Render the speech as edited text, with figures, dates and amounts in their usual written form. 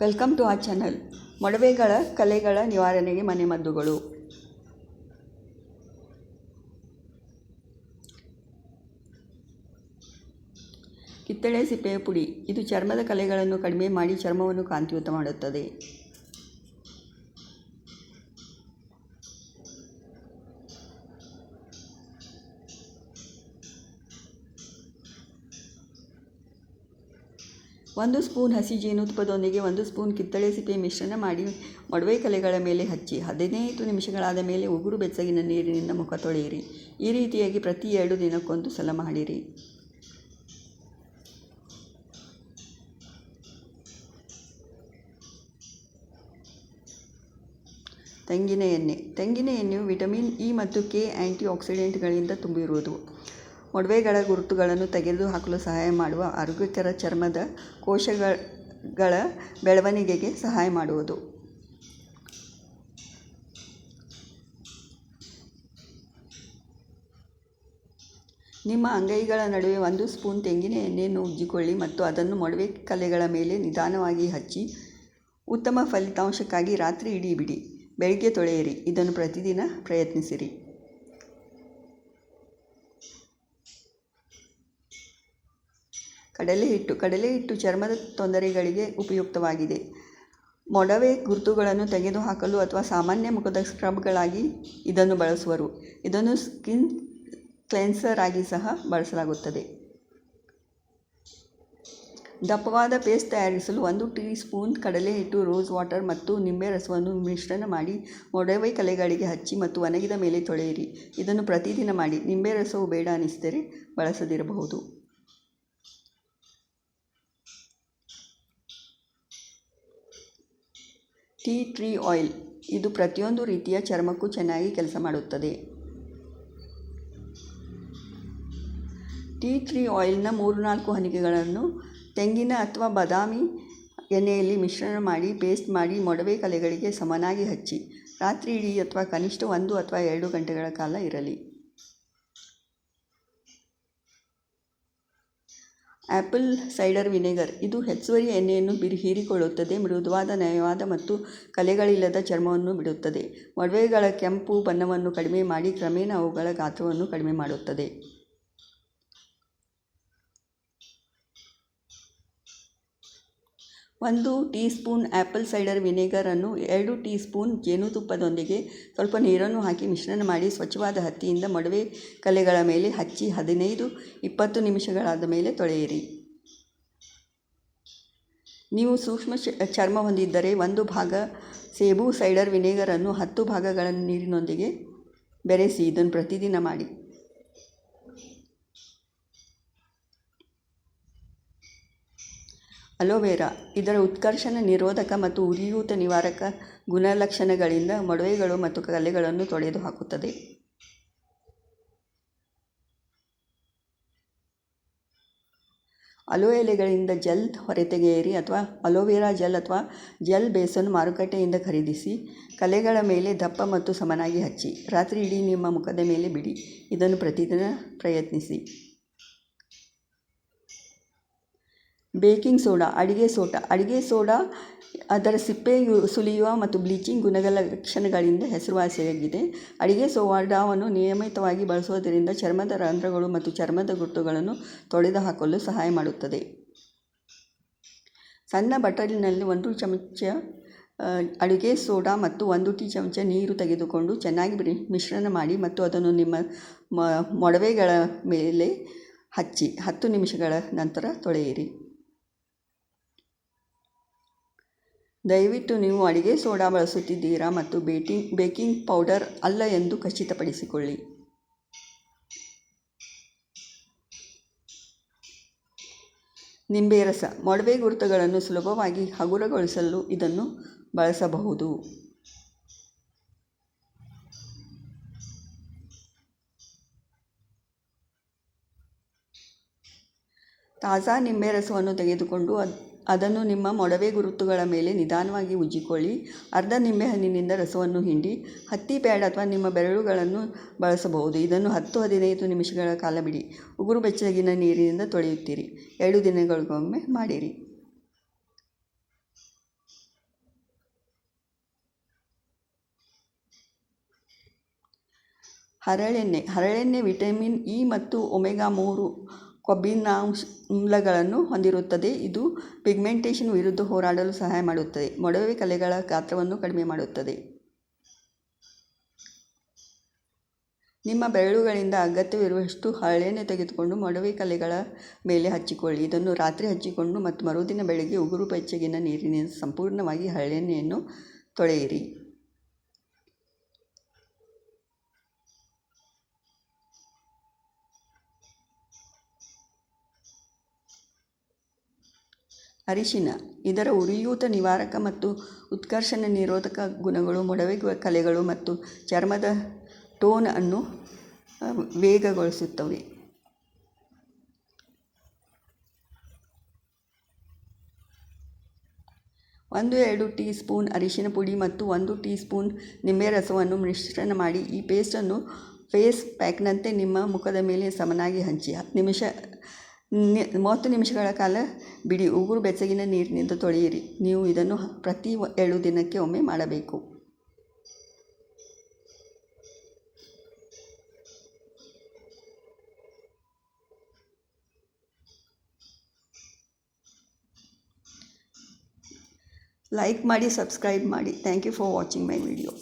Welcome to our channel. ಮೊಡವೆಗಳ ಕಲೆಗಳ ನಿವಾರಣೆಗೆ ಮನೆಮದ್ದುಗಳು. ಕಿತ್ತಳೆ ಸಿಪ್ಪೆಯ ಪುಡಿ. ಇದು ಚರ್ಮದ ಕಲೆಗಳನ್ನು ಕಡಿಮೆ ಮಾಡಿ ಚರ್ಮವನ್ನು ಕಾಂತಿಯುತ ಮಾಡುತ್ತದೆ. ಒಂದು ಸ್ಪೂನ್ ಹಸಿ ಜೇನುತುಪ್ಪದೊಂದಿಗೆ 1 ಸ್ಪೂನ್ ಕಿತ್ತಳೆ ಸಿಪ್ಪೆ ಮಿಶ್ರಣ ಮಾಡಿ ಮೊಡವೆ ಕಲೆಗಳ ಮೇಲೆ ಹಚ್ಚಿ 15 ನಿಮಿಷಗಳಾದ ಮೇಲೆ ಉಗುರು ಬೆಚ್ಚಗಿನ ನೀರಿನಿಂದ ಮುಖ ತೊಳೆಯಿರಿ. ಈ ರೀತಿಯಾಗಿ ಪ್ರತಿ 2 ದಿನಕ್ಕೊಂದು ಸಲ ಮಾಡಿರಿ. ತೆಂಗಿನ ಎಣ್ಣೆ. ತೆಂಗಿನ ಎಣ್ಣೆಯು ವಿಟಮಿನ್ ಇ ಮತ್ತು ಕೆ ಆ್ಯಂಟಿ ಆಕ್ಸಿಡೆಂಟ್ಗಳಿಂದ ತುಂಬಿರುವುದು. ಮೊಡವೆಗಳ ಗುರುತುಗಳನ್ನು ತೆಗೆದುಹಾಕಲು ಸಹಾಯ ಮಾಡುವ ಆರೋಗ್ಯಕರ ಚರ್ಮದ ಕೋಶಗಳ ಬೆಳವಣಿಗೆಗೆ ಸಹಾಯ ಮಾಡುವುದು. ನಿಮ್ಮ ಅಂಗೈಗಳ ನಡುವೆ 1 ಸ್ಪೂನ್ ತೆಂಗಿನ ಎಣ್ಣೆಯನ್ನು ಉಜ್ಜಿಕೊಳ್ಳಿ ಮತ್ತು ಅದನ್ನು ಮೊಡವೆ ಕಲೆಗಳ ಮೇಲೆ ನಿಧಾನವಾಗಿ ಹಚ್ಚಿ ಉತ್ತಮ ಫಲಿತಾಂಶಕ್ಕಾಗಿ ರಾತ್ರಿ ಇಡೀ ಬಿಡಿ. ಬೆಳಿಗ್ಗೆ ತೊಳೆಯಿರಿ. ಇದನ್ನು ಪ್ರತಿದಿನ ಪ್ರಯತ್ನಿಸಿರಿ. ಕಡಲೆಹಿಟ್ಟು ಚರ್ಮದ ತೊಂದರೆಗಳಿಗೆ ಉಪಯುಕ್ತವಾಗಿದೆ. ಮೊಡವೆ ಗುರುತುಗಳನ್ನು ತೆಗೆದುಹಾಕಲು ಅಥವಾ ಸಾಮಾನ್ಯ ಮುಖದ ಸ್ಕ್ರಬ್ಗಳಾಗಿ ಇದನ್ನು ಬಳಸುವರು. ಇದನ್ನು ಸ್ಕಿನ್ ಕ್ಲೆನ್ಸರ್ ಆಗಿ ಸಹ ಬಳಸಲಾಗುತ್ತದೆ. ದಪ್ಪವಾದ ಪೇಸ್ಟ್ ತಯಾರಿಸಲು 1 ಟೀ ಸ್ಪೂನ್ ಕಡಲೆಹಿಟ್ಟು, ರೋಸ್ ವಾಟರ್ ಮತ್ತು ನಿಂಬೆ ರಸವನ್ನು ಮಿಶ್ರಣ ಮಾಡಿ ಮೊಡವೆ ಕಲೆಗಳಿಗೆ ಹಚ್ಚಿ ಮತ್ತು ಒಣಗಿದ ಮೇಲೆ ತೊಳೆಯಿರಿ. ಇದನ್ನು ಪ್ರತಿದಿನ ಮಾಡಿ. ನಿಂಬೆ ರಸವು ಬೇಡ ಅನಿಸಿದರೆ ಬಳಸದಿರಬಹುದು. Tea tree oil. ಇದು ಪ್ರತಿಯೊಂದು ರೀತಿಯ ಚರ್ಮಕ್ಕೂ ಚೆನ್ನಾಗಿ ಕೆಲಸ ಮಾಡುತ್ತದೆ. ಟೀ ಟ್ರೀ ಆಯಿಲ್ನ 3-4 ಹನಿಗಳನ್ನು ತೆಂಗಿನ ಅಥವಾ ಬಾದಾಮಿ ಎಣ್ಣೆಯಲ್ಲಿ ಮಿಶ್ರಣ ಮಾಡಿ ಪೇಸ್ಟ್ ಮಾಡಿ ಮೊಡವೆ ಕಲೆಗಳಿಗೆ ಸಮನಾಗಿ ಹಚ್ಚಿ ರಾತ್ರಿ ಇಡೀ ಅಥವಾ ಕನಿಷ್ಠ 1 ಅಥವಾ 2 ಗಂಟೆಗಳ ಕಾಲ ಇರಲಿ. Apple cider vinegar. ಇದು ಹೆಚ್ಚುವರಿ ಎಣ್ಣೆಯನ್ನು ಹೀರಿಕೊಳ್ಳುತ್ತದೆ, ಮೃದುವಾದ, ನಯವಾದ ಮತ್ತು ಕಲೆಗಳಿಲ್ಲದ ಚರ್ಮವನ್ನು ಬಿಡುತ್ತದೆ. ಮೊಡವೆಗಳ ಕೆಂಪು ಬಣ್ಣವನ್ನು ಕಡಿಮೆ ಮಾಡಿ ಕ್ರಮೇಣ ಅವುಗಳ ಗಾತ್ರವನ್ನು ಕಡಿಮೆ ಮಾಡುತ್ತದೆ. 1 tea spoon apple cider vinegar ಅನ್ನು 2 ಟೀ ಸ್ಪೂನ್ ಜೇನುತುಪ್ಪದೊಂದಿಗೆ ಸ್ವಲ್ಪ ನೀರನ್ನು ಹಾಕಿ ಮಿಶ್ರಣ ಮಾಡಿ ಸ್ವಚ್ಛವಾದ ಹತ್ತಿಯಿಂದ ಮೊಡವೆ ಕಲೆಗಳ ಮೇಲೆ ಹಚ್ಚಿ 15-20 ನಿಮಿಷಗಳಾದ ಮೇಲೆ ತೊಳೆಯಿರಿ. ನೀವು ಸೂಕ್ಷ್ಮ ಚರ್ಮ ಹೊಂದಿದ್ದರೆ 1 ಭಾಗ ಸೇಬು ಸೈಡರ್ ವಿನೆಗರ್ ಅನ್ನು 10 ಭಾಗಗಳ ನೀರಿನೊಂದಿಗೆ ಬೆರೆಸಿ. ಇದನ್ನು ಪ್ರತಿದಿನ ಮಾಡಿ. ಅಲೋವೆರಾ. ಇದರ ಉತ್ಕರ್ಷಣ ನಿರೋಧಕ ಮತ್ತು ಉರಿಯೂತ ನಿವಾರಕ ಗುಣಲಕ್ಷಣಗಳಿಂದ ಮೊಡವೆಗಳು ಮತ್ತು ಕಲೆಗಳನ್ನು ತೊಡೆದುಹಾಕುತ್ತದೆ. ಅಲೋ ಎಲೆಗಳಿಂದ ಜೆಲ್ ಹೊರತೆಗೆಯಿರಿ ಅಥವಾ ಅಲೋವೆರಾ ಜೆಲ್ ಅಥವಾ ಜೆಲ್ ಬೇಸನ್ನು ಮಾರುಕಟ್ಟೆಯಿಂದ ಖರೀದಿಸಿ ಕಲೆಗಳ ಮೇಲೆ ದಪ್ಪ ಮತ್ತು ಸಮನಾಗಿ ಹಚ್ಚಿ ರಾತ್ರಿ ಇಡೀ ನಿಮ್ಮ ಮುಖದ ಮೇಲೆ ಬಿಡಿ. ಇದನ್ನು ಪ್ರತಿದಿನ ಪ್ರಯತ್ನಿಸಿ. Baking soda. ಅಡಿಗೆ ಸೋಡಾ ಅದರ ಸಿಪ್ಪೆ ಸುಲಿಯುವ ಮತ್ತು ಬ್ಲೀಚಿಂಗ್ ಗುಣಲಕ್ಷಣಗಳಿಂದ ಹೆಸರುವಾಸಿಯಾಗಿದೆ. ಅಡಿಗೆ ಸೋಡಾವನ್ನು ನಿಯಮಿತವಾಗಿ ಬಳಸುವುದರಿಂದ ಚರ್ಮದ ರಂಧ್ರಗಳು ಮತ್ತು ಚರ್ಮದ ಗುರುತುಗಳನ್ನು ತೊಡೆದುಹಾಕಲು ಸಹಾಯ ಮಾಡುತ್ತದೆ. ಸಣ್ಣ ಬಟ್ಟಲಿನಲ್ಲಿ 1 ಚಮಚ ಅಡುಗೆ ಸೋಡಾ ಮತ್ತು 1 ಟೀ ಚಮಚ ನೀರು ತೆಗೆದುಕೊಂಡು ಚೆನ್ನಾಗಿ ಮಿಶ್ರಣ ಮಾಡಿ ಮತ್ತು ಅದನ್ನು ನಿಮ್ಮ ಮೊಡವೆಗಳ ಮೇಲೆ ಹಚ್ಚಿ 10 ನಿಮಿಷಗಳ ನಂತರ ತೊಳೆಯಿರಿ. ದಯವಿಟ್ಟು ನೀವು ಅಡಿಗೆ ಸೋಡಾ ಬಳಸುತ್ತಿದ್ದೀರಾ ಮತ್ತು ಬೇಕಿಂಗ್ ಪೌಡರ್ ಅಲ್ಲ ಎಂದು ಖಚಿತಪಡಿಸಿಕೊಳ್ಳಿ. ನಿಂಬೆ ರಸ. ಮೊಡವೆ ಗುರುತುಗಳನ್ನು ಸುಲಭವಾಗಿ ಹಗುರಗೊಳಿಸಲು ಇದನ್ನು ಬಳಸಬಹುದು. ತಾಜಾ ನಿಂಬೆ ರಸವನ್ನು ತೆಗೆದುಕೊಂಡು ಅದನ್ನು ನಿಮ್ಮ ಮೊಡವೆ ಗುರುತುಗಳ ಮೇಲೆ ನಿಧಾನವಾಗಿ ಉಜ್ಜಿಕೊಳ್ಳಿ. ಅರ್ಧ ನಿಂಬೆಹಣ್ಣಿನಿಂದ ರಸವನ್ನು ಹಿಂಡಿ ಹತ್ತಿ ಪ್ಯಾಡ್ ಅಥವಾ ನಿಮ್ಮ ಬೆರಳುಗಳನ್ನು ಬಳಸಬಹುದು. ಇದನ್ನು 10-15 ನಿಮಿಷಗಳ ಕಾಲ ಬಿಡಿ. ಉಗುರು ಬೆಚ್ಚಗಿನ ನೀರಿನಿಂದ ತೊಳೆಯುತ್ತೀರಿ. 2 ದಿನಗಳಿಗೊಮ್ಮೆ ಮಾಡಿರಿ. ಹರಳೆಣ್ಣೆ ವಿಟಮಿನ್ ಇ ಮತ್ತು ಒಮೆಗಾ 3 ಕೊಬ್ಬಿನಾಮ್ಲಗಳನ್ನು ಹೊಂದಿರುತ್ತದೆ. ಇದು ಪಿಗ್ಮೆಂಟೇಷನ್ ವಿರುದ್ಧ ಹೋರಾಡಲು ಸಹಾಯ ಮಾಡುತ್ತದೆ. ಮೊಡವೆ ಕಲೆಗಳ ಗಾತ್ರವನ್ನು ಕಡಿಮೆ ಮಾಡುತ್ತದೆ. ನಿಮ್ಮ ಬೆರಳುಗಳಿಂದ ಅಗತ್ಯವಿರುವಷ್ಟು ಹರಳೆಣ್ಣೆ ತೆಗೆದುಕೊಂಡು ಮೊಡವೆ ಕಲೆಗಳ ಮೇಲೆ ಹಚ್ಚಿಕೊಳ್ಳಿ. ಇದನ್ನು ರಾತ್ರಿ ಹಚ್ಚಿಕೊಂಡು ಮತ್ತು ಮರುದಿನ ಬೆಳಗ್ಗೆ ಉಗುರು ಬೆಚ್ಚಗಿನ ನೀರಿನಿಂದ ಸಂಪೂರ್ಣವಾಗಿ ಹರಳೆಣ್ಣೆಯನ್ನು ತೊಳೆಯಿರಿ. ಅರಿಶಿನ ಇದರ ಉರಿಯೂತ ನಿವಾರಕ ಮತ್ತು ಉತ್ಕರ್ಷಣ ನಿರೋಧಕ ಗುಣಗಳು ಮೊಡವೆ ಕಲೆಗಳು ಮತ್ತು ಚರ್ಮದ ಟೋನ್ ಅನ್ನು ವೇಗಗೊಳಿಸುತ್ತವೆ. 1-2 ಟೀ ಸ್ಪೂನ್ ಅರಿಶಿನ ಪುಡಿ ಮತ್ತು 1 ಟೀ ಸ್ಪೂನ್ ನಿಂಬೆ ರಸವನ್ನು ಮಿಶ್ರಣ ಮಾಡಿ ಈ ಪೇಸ್ಟನ್ನು ಫೇಸ್ ಪ್ಯಾಕ್ನಂತೆ ನಿಮ್ಮ ಮುಖದ ಮೇಲೆ ಸಮನಾಗಿ ಹಂಚಿ 30 ನಿಮಿಷಗಳ ಕಾಲ ಬಿಡಿ. ಉಗುರು ಬೆಚ್ಚಗಿನ ನೀರಿನಿಂದ ತೊಳೆಯಿರಿ. ನೀವು ಇದನ್ನು ಪ್ರತಿ 7 ದಿನಕ್ಕೆ ಒಮ್ಮೆ ಮಾಡಬೇಕು. ಲೈಕ್ ಮಾಡಿ, ಸಬ್ಸ್ಕ್ರೈಬ್ ಮಾಡಿ. Thank you for watching my video.